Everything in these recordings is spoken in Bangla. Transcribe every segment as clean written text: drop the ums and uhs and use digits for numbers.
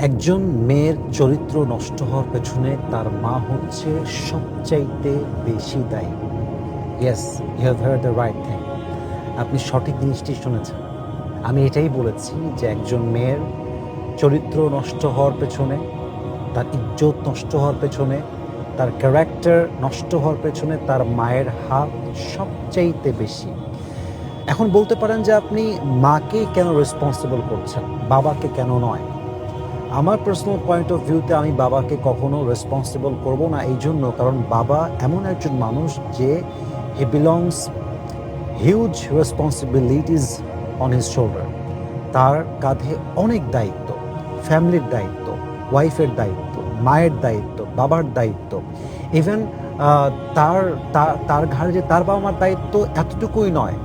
একজন মেয়ের চরিত্র নষ্ট হওয়ার পেছনে তার মা হচ্ছে সবচাইতে বেশি দায়ী। Yes, you have heard the right thing. আপনি সঠিক জিনিসটি শুনেছেন। আমি এটাই বলেছি যে একজন মেয়ের চরিত্র নষ্ট হওয়ার পেছনে, তার ইজ্জত নষ্ট হওয়ার পেছনে, তার ক্যারেক্টার নষ্ট হওয়ার পেছনে তার মায়ের হাত সবচাইতে বেশি। এখন বলতে পারেন যে আপনি মাকে কেন রেসপন্সিবল করছেন, বাবাকে কেন নয়? আমার পার্সোনাল পয়েন্ট অফ ভিউতে আমি বাবাকে কখনো রেসপন্সিবল করব না, এই জন্য কারণ বাবা এমন একজন মানুষ যে হি belongs huge responsibilities on his shoulder. তার কাঁধে অনেক দায়িত্ব, ফ্যামিলির দায়িত্ব, ওয়াইফের দায়িত্ব, মায়ের দায়িত্ব, বাবার দায়িত্ব। ইভেন তার তার তার ঘাড়ে যে তার বাবা মার দায়িত্ব এতটুকুই নয়,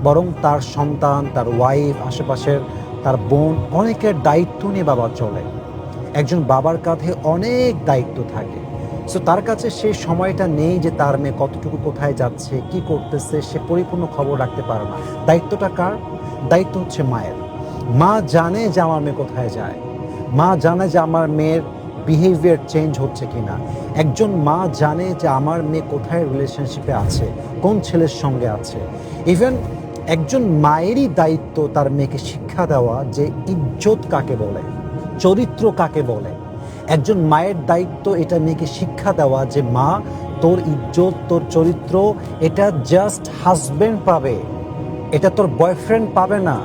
বরং তার সন্তান, তার ওয়াইফ, আশেপাশের তার বোন, অনেকের দায়িত্ব নিয়ে বাবা চলে। একজন বাবার কাঁধে অনেক দায়িত্ব থাকে। সো তার কাছে সেই সময়টা নেই যে তার মেয়ে কতটুকু কোথায় যাচ্ছে, কি করতেছে, সে পরিপূর্ণ খবর রাখতে পারে না। দায়িত্বটা কার? দায়িত্ব হচ্ছে মায়ের। মা জানে যে আমার মেয়ে কোথায় যায়, মা জানে যে আমার মেয়ের বিহেভিয়ার চেঞ্জ হচ্ছে কিনা। একজন মা জানে যে আমার মেয়ে কোথায় রিলেশনশিপে আছে, কোন ছেলের সঙ্গে আছে। ইভেন একজন মায়েরই দায়িত্ব তার মেয়েকে শিক্ষা দেওয়া যে ইজ্জত কাকে বলে, চরিত্র কাকে বলে। একজন মায়ের দায়িত্ব এটা মেয়েকে শিক্ষা দেওয়া যে মা, তোর ইজ্জত, তোর চরিত্র এটা জাস্ট হাজবেন্ড পাবে, এটা তোর বয়ফ্রেন্ড পাবে না।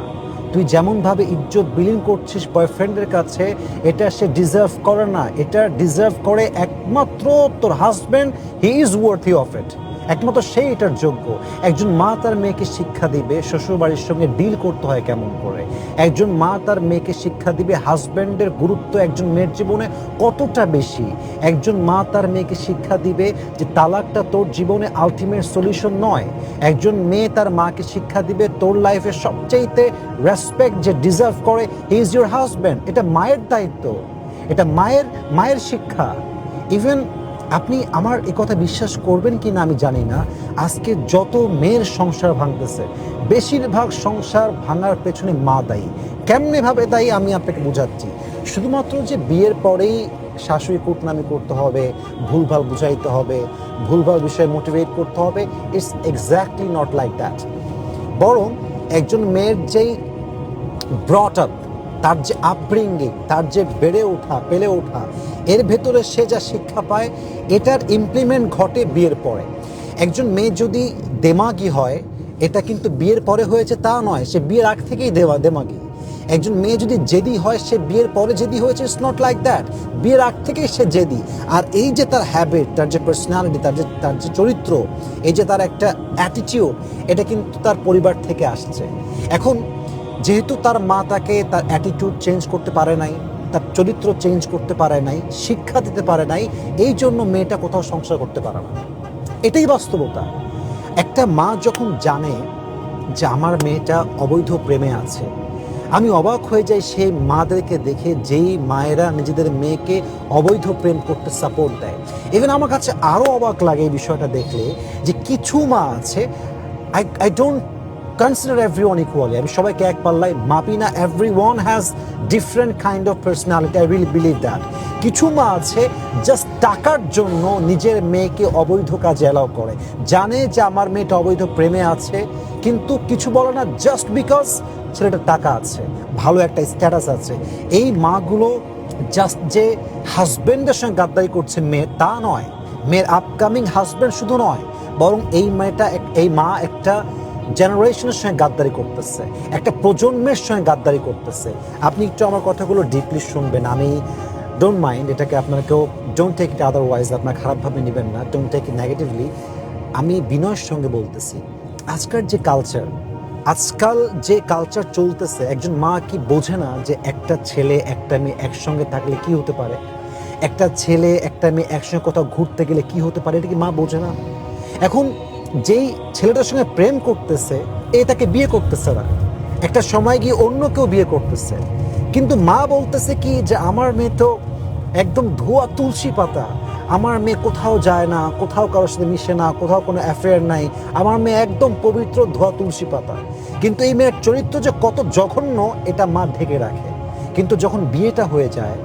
তুই যেমনভাবে ইজ্জত বিলিং করছিস বয়ফ্রেন্ডের কাছে, এটা সে ডিজার্ভ করে না। এটা ডিজার্ভ করে একমাত্র তোর husband. He is worthy of it. একমাত্র সেই এটার যোগ্য। একজন মা তার মেয়েকে শিক্ষা দিবে শ্বশুরবাড়ির সঙ্গে ডিল করতে হয় কেমন করে। একজন মা তার মেয়েকে শিক্ষা দিবে হাজব্যান্ডের গুরুত্ব একজন মেয়ের জীবনে কতটা বেশি। একজন মা তার মেয়েকে শিক্ষা দিবে যে তালাকটা তোর জীবনে আলটিমেট সলিউশন নয়। একজন মেয়ে তার মাকে শিক্ষা দিবে তোর লাইফে সবচাইতে রেসপেক্ট যে ডিজার্ভ করে, হি ইজ ইউর হাজব্যান্ড। এটা মায়ের দায়িত্ব, এটা মায়ের শিক্ষা। ইভেন আপনি আমার এ কথা বিশ্বাস করবেন কি না আমি জানি না, আজকে যত মেয়ের সংসার ভাঙতেছে, বেশিরভাগ সংসার ভাঙার পেছনে মা দায়ী। কেমনে ভাবে দায়ী আমি আপনাকে বোঝাচ্ছি। শুধুমাত্র যে বিয়ের পরেই শাশুড়ি কুটনামি করতে হবে, ভুলভাল বুঝাইতে হবে, ভুলভাল বিষয়ে মোটিভেট করতে হবে, it's exactly not like that. বরং একজন মেয়ের যেই ব্রট আপ, তার যে আপব্রিঙ্গিং, তার যে বেড়ে ওঠা, পেলে ওঠা, এর ভেতরে সে যা শিক্ষা পায়, এটার ইমপ্লিমেন্ট ঘটে বিয়ের পরে। একজন মেয়ে যদি দেমাগি হয়, এটা কিন্তু বিয়ের পরে হয়েছে তা নয়, সে বিয়ের আগ থেকেই দেমাগি। একজন মেয়ে যদি জেদি হয়, সে বিয়ের পরে জেদি হয়েছে, ইটস নট লাইক দ্যাট। বিয়ের আগ থেকেই সে জেদি। আর এই যে তার হ্যাবিট, তার যে পার্সোনালিটি, তার যে চরিত্র, এই যে তার একটা অ্যাটিটিউড, এটা কিন্তু তার পরিবার থেকে আসছে। এখন যেহেতু তার মা তাকে তার অ্যাটিটিউড চেঞ্জ করতে পারে নাই, তার চরিত্র চেঞ্জ করতে পারে নাই, শিক্ষা দিতে পারে নাই, এই জন্য মেয়েটা কোথাও সংসার করতে পারে না। এটাই বাস্তবতা। একটা মা যখন জানে যে আমার মেয়েটা অবৈধ প্রেমে আছে, আমি অবাক হয়ে যাই সেই মাদেরকে দেখে যেই মায়েরা নিজেদের মেয়েকে অবৈধ প্রেম করতে সাপোর্ট দেয়। ইভেন আমার কাছে আরও অবাক লাগে এই বিষয়টা দেখলে, যে কিছু মা আছে, I don't consider everyone equally, আমি সবাইকে এক পাল্লায় মাপি না। Everyone has different kind of personality, I really believe that. কিছু মা আছে জাস্ট টাকার জন্য নিজের মেয়েকে অবৈধ কাজে অ্যালাউ করে, জানে যে আমার মেয়েটা অবৈধ প্রেমে আছে, কিন্তু কিছু বলে না, জাস্ট বিকজ ছেলেটার টাকা আছে, ভালো একটা স্ট্যাটাস আছে। এই মাগুলো জাস্ট যে হাজব্যান্ডের সঙ্গে গাদ্দারি করছে মেয়ে, তা নয়, মেয়ের আপকামিং হাজব্যান্ড শুধু নয়, বরং এই মা একটা জেনারেশনের সঙ্গে গাদ্দারি করতেছে, একটা প্রজন্মের সঙ্গে গাদ্দারি করতেছে। আপনি একটু আমার কথাগুলো ডিপলি শুনবেন, আমি ডোন্ট মাইন্ড, এটাকে আপনারা কেউ ডোন্ট টেক ইট আদারওয়াইজ, আপনার খারাপভাবে নেবেন না, ডোন্ট টেক ইট নেগেটিভলি। আমি বিনয়ের সঙ্গে বলতেছি, আজকাল যে কালচার চলতেছে, একজন মা কি বোঝে না যে একটা ছেলে একটা মেয়ে একসঙ্গে থাকলে কি হতে পারে, একটা ছেলে একটা মেয়ে একসঙ্গে কোথাও ঘুরতে গেলে কি হতে পারে, এটা কি মা বোঝে না? এখন যেই ছেলেটার সঙ্গে প্রেম করতেছে, তাকে বিয়ে করতেছে না, একটা সময় গিয়ে অন্য কেউ বিয়ে করতেছে, কিন্তু মা বলতেছে কি যে আমার মেয়ে তো একদম ধোয়া তুলসী পাতা, আমার মেয়ে কোথাও যায় না, কোথাও কারোর সাথে মিশে না, কোথাও কোনো অ্যাফেয়ার নাই, আমার মেয়ে একদম পবিত্র ধোয়া তুলসী পাতা। কিন্তু এই মেয়ের চরিত্র যে কত জঘন্য, এটা মা ঢেকে রাখে। কিন্তু যখন বিয়েটা হয়ে যায়,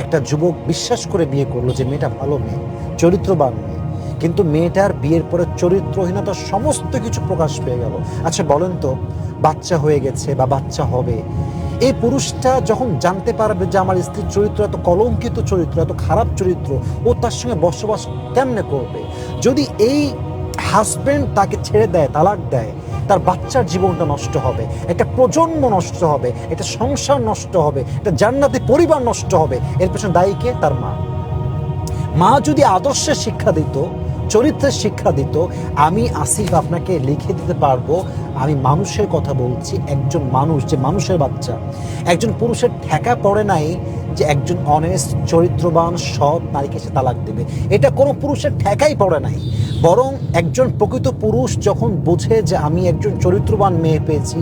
একটা যুবক বিশ্বাস করে বিয়ে করলো যে মেয়েটা ভালো মেয়ে, চরিত্রবান মেয়ে, কিন্তু মেয়েটার বিয়ের পরে চরিত্রহীনতার সমস্ত কিছু প্রকাশ পেয়ে গেল। আচ্ছা বলেন তো, বাচ্চা হয়ে গেছে বা বাচ্চা হবে, এই পুরুষটা যখন জানতে পারবে যে আমার স্ত্রীর চরিত্র এত কলঙ্কিত চরিত্র, এত খারাপ চরিত্র, ও তার সঙ্গে বসবাস কেমনে করবে? যদি এই হাজবেন্ড তাকে ছেড়ে দেয়, তালাক দেয়, তার বাচ্চার জীবনটা নষ্ট হবে, একটা প্রজন্ম নষ্ট হবে, একটা সংসার নষ্ট হবে, একটা জান্নাতি পরিবার নষ্ট হবে। এর পেছনে দায়ী কে? তার মা। মা যদি আদর্শের শিক্ষা দিত, চরিত্রের শিক্ষা দিত, আমি আসিফ আপনাকে লিখে দিতে পারবো আমি মানুষের কথা বলছি, একজন মানুষ, যে মানুষের বাচ্চা। একজন পুরুষের ঠেকা পড়ে নাই যে একজন অনেস্ট, চরিত্রবান, সৎ নারীকে সে তালাক দেবে, এটা কোনো পুরুষের ঠেকাই পড়ে নাই। বরং একজন প্রকৃত পুরুষ যখন বোঝে যে আমি একজন চরিত্রবান মেয়ে পেয়েছি,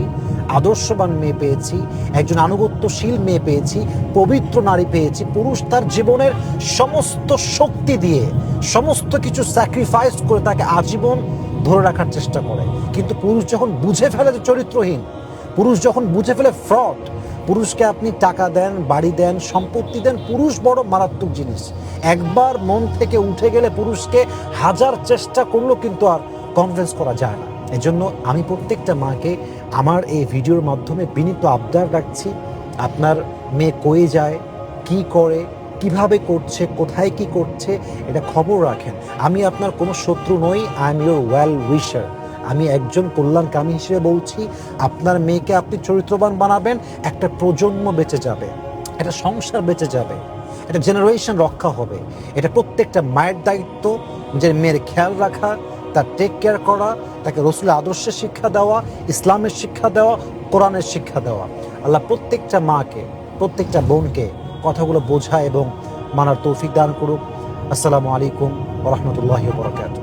আদর্শবান মেয়ে পেয়েছি, একজন আনুগত্যশীল মেয়ে পেয়েছি, পবিত্র নারী পেয়েছি, পুরুষ তার জীবনের সমস্ত শক্তি দিয়ে, সমস্ত কিছু স্যাক্রিফাইস করে তাকে আজীবন ধরে রাখার চেষ্টা করে। কিন্তু পুরুষ যখন বুঝে ফেলে যে চরিত্রহীন, পুরুষ যখন বুঝে ফেলে ফ্রড, পুরুষকে আপনি টাকা দেন, বাড়ি দেন, সম্পত্তি দেন, পুরুষ বড় মারাত্মক জিনিস। একবার মন থেকে উঠে গেলে পুরুষকে হাজার চেষ্টা করলেও কিন্তু আর কনভিন্স করা যায় না। এজন্য আমি প্রত্যেকটা মাকে আমার এই ভিডিওর মাধ্যমে বিনীত আবদার রাখছি, আপনার মেয়ে কয়ে যায়, কি করে, কিভাবে করছে, কোথায় কি করছে, এটা খবর রাখেন। আমি আপনার কোনো শত্রু নই, আই এম ইউর ওয়েল উইশার। আমি একজন কল্যাণকামী হিসেবে বলছি, আপনার মেয়েকে আপনি চরিত্রবান বানাবেন, একটা প্রজন্ম বেঁচে যাবে, একটা সংসার বেঁচে যাবে, একটা জেনারেশন রক্ষা হবে। এটা প্রত্যেকটা মায়ের দায়িত্ব, নিজের মেয়ের খেয়াল রাখা, তার টেক কেয়ার করা, তাকে রসুলের আদর্শের শিক্ষা দেওয়া, ইসলামের শিক্ষা দেওয়া, কোরআনের শিক্ষা দেওয়া। আল্লাহ প্রত্যেকটা মাকে, প্রত্যেকটা বোনকে কথাগুলো বোঝা এবং মানার তৌফিক দান করুক। আসসালামু আলাইকুম ওয়া রাহমাতুল্লাহি ওয়া বারাকাতুহু।